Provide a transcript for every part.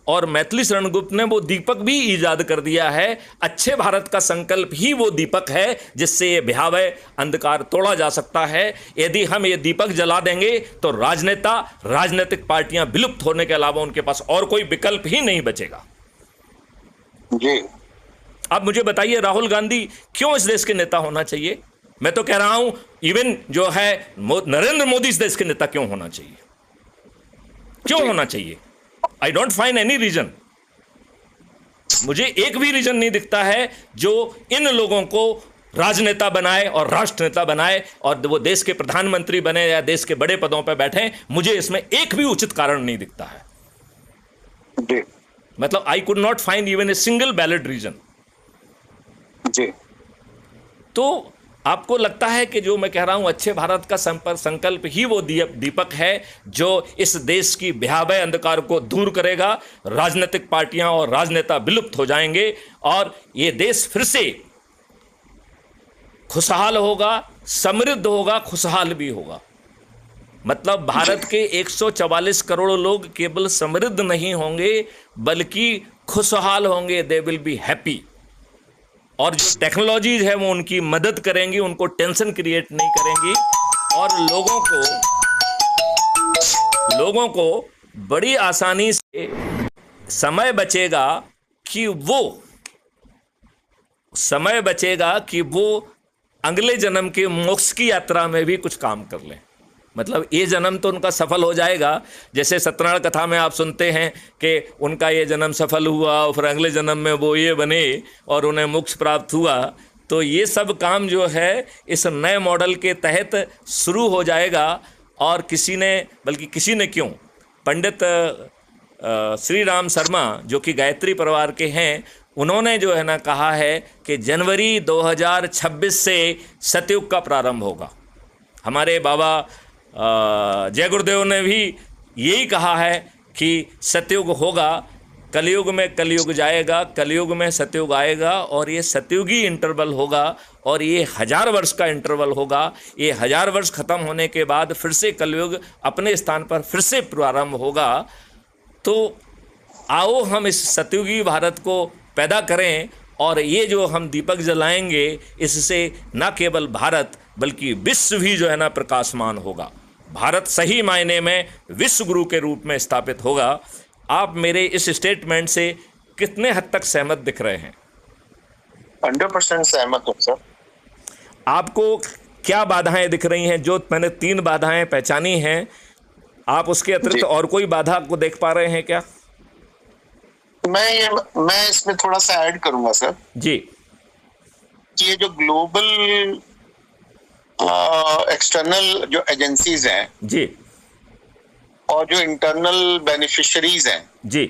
और मैथिली शरण गुप्त ने वो दीपक भी ईजाद कर दिया है। अच्छे भारत का संकल्प ही वो दीपक है जिससे ये भयावह अंधकार तोड़ा जा सकता है। यदि हम ये दीपक जला देंगे तो राजनेता, राजनीतिक पार्टियां विलुप्त होने के अलावा उनके पास और कोई विकल्प ही नहीं बचेगा। जी। अब मुझे बताइए, राहुल गांधी क्यों इस देश के नेता होना चाहिए? मैं तो कह रहा हूं इवन जो है नरेंद्र मोदी इस देश के नेता क्यों होना चाहिए? क्यों होना चाहिए? I don't find any reason. मुझे एक भी रीजन नहीं दिखता है जो इन लोगों को राजनेता बनाए और राष्ट्र नेता बनाए और वो देश के प्रधानमंत्री बने या देश के बड़े पदों पर बैठे। मुझे इसमें एक भी उचित कारण नहीं दिखता है। मतलब I could not find even a single valid reason. तो आपको लगता है कि जो मैं कह रहा हूं अच्छे भारत का संकल्प ही वो दीपक है जो इस देश की भयावह अंधकार को दूर करेगा। राजनीतिक पार्टियां और राजनेता विलुप्त हो जाएंगे और ये देश फिर से खुशहाल होगा, समृद्ध होगा, खुशहाल भी होगा। मतलब भारत के 144 करोड़ लोग केवल समृद्ध नहीं होंगे बल्कि खुशहाल होंगे। They will be happy. और जो टेक्नोलॉजीज है वो उनकी मदद करेंगी, उनको टेंशन क्रिएट नहीं करेंगी और लोगों को बड़ी आसानी से समय बचेगा कि वो अगले जन्म के मोक्ष की यात्रा में भी कुछ काम कर लें। मतलब ये जन्म तो उनका सफल हो जाएगा, जैसे सत्यनारायण कथा में आप सुनते हैं कि उनका ये जन्म सफल हुआ और फिर अगले जन्म में वो ये बने और उन्हें मोक्ष प्राप्त हुआ। तो ये सब काम जो है इस नए मॉडल के तहत शुरू हो जाएगा। और किसी ने क्यों, पंडित श्री राम शर्मा जो कि गायत्री परिवार के हैं, उन्होंने जो है ना कहा है कि जनवरी 2026 से सतयुग का प्रारंभ होगा। हमारे बाबा जय गुरुदेव ने भी यही कहा है कि सतयुग होगा, कलयुग में कलयुग जाएगा, कलयुग में सतयुग आएगा और ये सतयुगी इंटरवल होगा और ये 1000 वर्ष का इंटरवल होगा। ये 1000 वर्ष खत्म होने के बाद फिर से कलयुग अपने स्थान पर फिर से प्रारंभ होगा। तो आओ हम इस सतयुगी भारत को पैदा करें और ये जो हम दीपक जलाएंगे इससे न केवल भारत बल्कि विश्व भी जो है ना प्रकाशमान होगा। भारत सही मायने में विश्व गुरु के रूप में स्थापित होगा। आप मेरे इस स्टेटमेंट से कितने हद तक सहमत दिख रहे हैं? 100% सहमत हूं सर। आपको क्या बाधाएं दिख रही हैं? जो मैंने 3 बाधाएं पहचानी हैं, आप उसके अतिरिक्त और कोई बाधा को देख पा रहे हैं क्या? मैं इसमें थोड़ा सा ऐड करूंगा सर जी। कि ये जो ग्लोबल एक्सटर्नल जो एजेंसीज हैं जी और जो इंटरनल बेनिफिशियरीज हैं जी,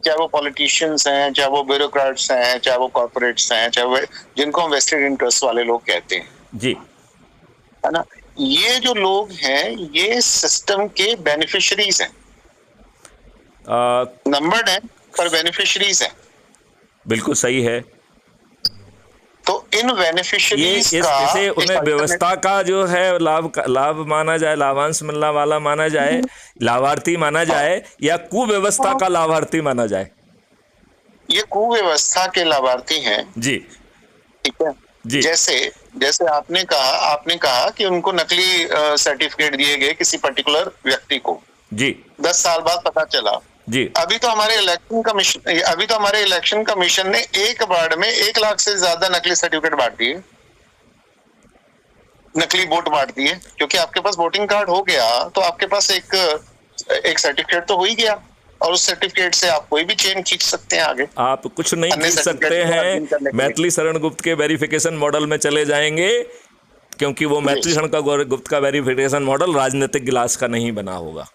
चाहे वो पॉलिटिशियंस हैं, चाहे वो ब्यूरोक्रेट्स हैं, चाहे वो कॉर्पोरेट्स हैं, चाहे वो जिनको हम वेस्टेड इंटरेस्ट वाले लोग कहते हैं जी, है ना, ये जो लोग हैं ये सिस्टम के बेनिफिशियरीज हैं। नंबर्ड है पर बेनिफिशियरीज हैं। बिल्कुल सही है। तो इन बेनिफिशियरीज का इसे उन्हें व्यवस्था का जो है लाभ माना जाए, लाभांश मिलने वाला माना जाए, लाभार्थी माना जाए या कुव्यवस्था का लाभार्थी माना जाए? ये कुव्यवस्था के लाभार्थी हैं जी। ठीक है जी। जैसे आपने कहा कि उनको नकली सर्टिफिकेट दिए गए किसी पर्टिकुलर व्यक्ति को जी, 10 साल बाद पता चला जी। अभी तो हमारे इलेक्शन कमीशन ने एक बार में 1 लाख से ज्यादा नकली सर्टिफिकेट बांट दिए, नकली वोट बांट दिए। क्योंकि आपके पास वोटिंग कार्ड हो गया तो आपके पास एक सर्टिफिकेट तो हो ही गया और उस सर्टिफिकेट से आप कोई भी चेन खींच सकते हैं आगे। आप कुछ नहीं खींच सकते हैं। मैथिली शरण गुप्त के वेरिफिकेशन मॉडल में चले जाएंगे क्योंकि वो मैथिली शरण गुप्त का वेरिफिकेशन मॉडल राजनीतिक गिलास का नहीं बना होगा।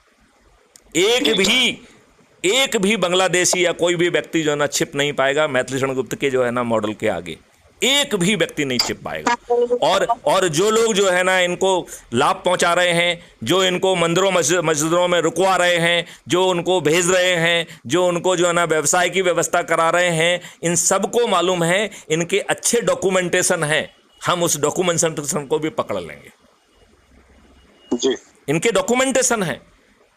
एक भी बांग्लादेशी या कोई भी व्यक्ति जो है ना छिप नहीं पाएगा मैथिली शरण गुप्त के जो है ना मॉडल के आगे। एक भी व्यक्ति नहीं छिप पाएगा। और जो लोग जो है ना इनको लाभ पहुंचा रहे हैं, जो इनको मंदिरों मस्जिदों में रुकवा रहे हैं, जो उनको भेज रहे हैं, जो उनको जो है ना व्यवसाय की व्यवस्था करा रहे हैं, इन सबको मालूम है इनके अच्छे डॉक्यूमेंटेशन हैं। हम उस डॉक्यूमेंटेशन को भी पकड़ लेंगे जी। इनके डॉक्यूमेंटेशन है।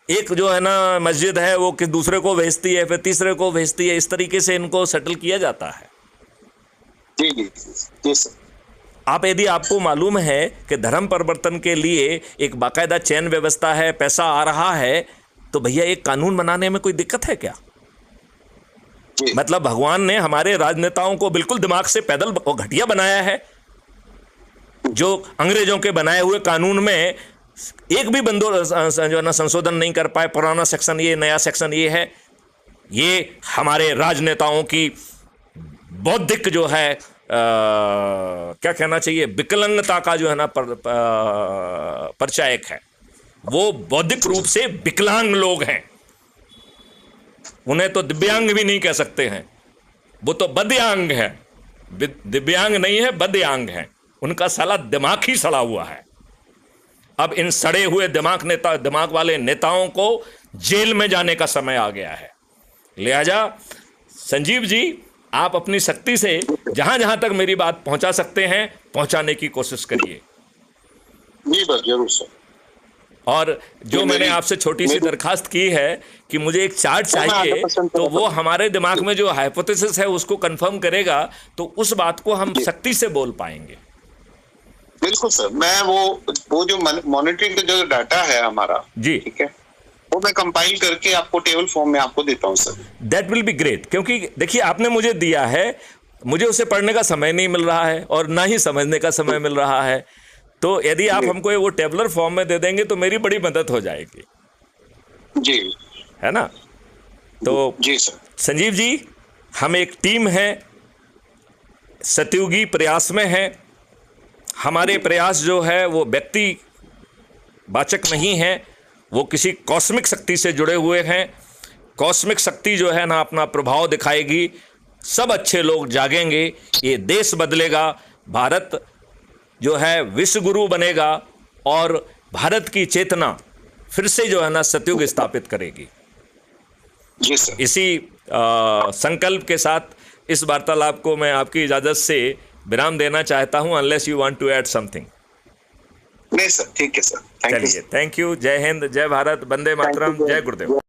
एक जो है ना मस्जिद है वो कि दूसरे को भेजती है, फिर तीसरे को भेजती है, इस तरीके से इनको सेटल किया जाता है। जी जी जी सर। आप यदि आपको मालूम है कि धर्म परिवर्तन के लिए एक बाकायदा चयन व्यवस्था है, पैसा आ रहा है, तो भैया एक कानून बनाने में कोई दिक्कत है क्या? मतलब भगवान ने हमारे राजनेताओं को बिल्कुल दिमाग से पैदल और घटिया बनाया है। जो अंग्रेजों के बनाए हुए कानून में एक भी बंदो जो है ना संशोधन नहीं कर पाए, पुराना सेक्शन ये, नया सेक्शन ये है। ये हमारे राजनेताओं की बौद्धिक जो है क्या कहना चाहिए, विकलांगता का जो है ना परिचायक है। वो बौद्धिक रूप से विकलांग लोग हैं, उन्हें तो दिव्यांग भी नहीं कह सकते हैं, वो तो बद्यांग है। दिव्यांग नहीं है, बद्यांग है। उनका साला दिमाग ही सड़ा हुआ है। अब इन सड़े हुए दिमाग वाले नेताओं को जेल में जाने का समय आ गया है। लिहाजा संजीव जी, आप अपनी शक्ति से जहां जहां तक मेरी बात पहुंचा सकते हैं पहुंचाने की कोशिश करिए। जी बस जरूर सर। और जो मैंने आपसे छोटी सी दरखास्त की है कि मुझे एक चार्ट चाहिए, तो वो हमारे दिमाग में जो हाइपोथेसिस है उसको कंफर्म करेगा, तो उस बात को हम सख्ती से बोल पाएंगे। बिल्कुल सर। मैं वो जो मॉनिटरिंग का जो डाटा है हमारा, जी ठीक है, वो मैं कंपाइल करके आपको टेबल फॉर्म में आपको देता हूं sir. That will be great. क्योंकि देखिए, आपने मुझे दिया है, मुझे उसे पढ़ने का समय नहीं मिल रहा है और ना ही समझने का समय मिल रहा है। तो यदि आप हमको वो टेबलर फॉर्म में दे देंगे तो मेरी बड़ी मदद हो जाएगी। जी, है ना? तो जी सर। संजीव जी, हम एक टीम है, सतयुगी प्रयास में है। हमारे प्रयास जो है वो व्यक्ति वाचक नहीं है, वो किसी कॉस्मिक शक्ति से जुड़े हुए हैं। कॉस्मिक शक्ति जो है ना अपना प्रभाव दिखाएगी, सब अच्छे लोग जागेंगे, ये देश बदलेगा, भारत जो है विश्व गुरु बनेगा और भारत की चेतना फिर से जो है ना सतयुग स्थापित करेगी। जी सर। इसी संकल्प के साथ इस वार्तालाप को मैं आपकी इजाजत से विराम देना चाहता हूं, unless you want to add something. नहीं सर, ठीक है सर। चलिए, थैंक यू। जय हिंद, जय भारत, वंदे मातरम, जय गुरुदेव।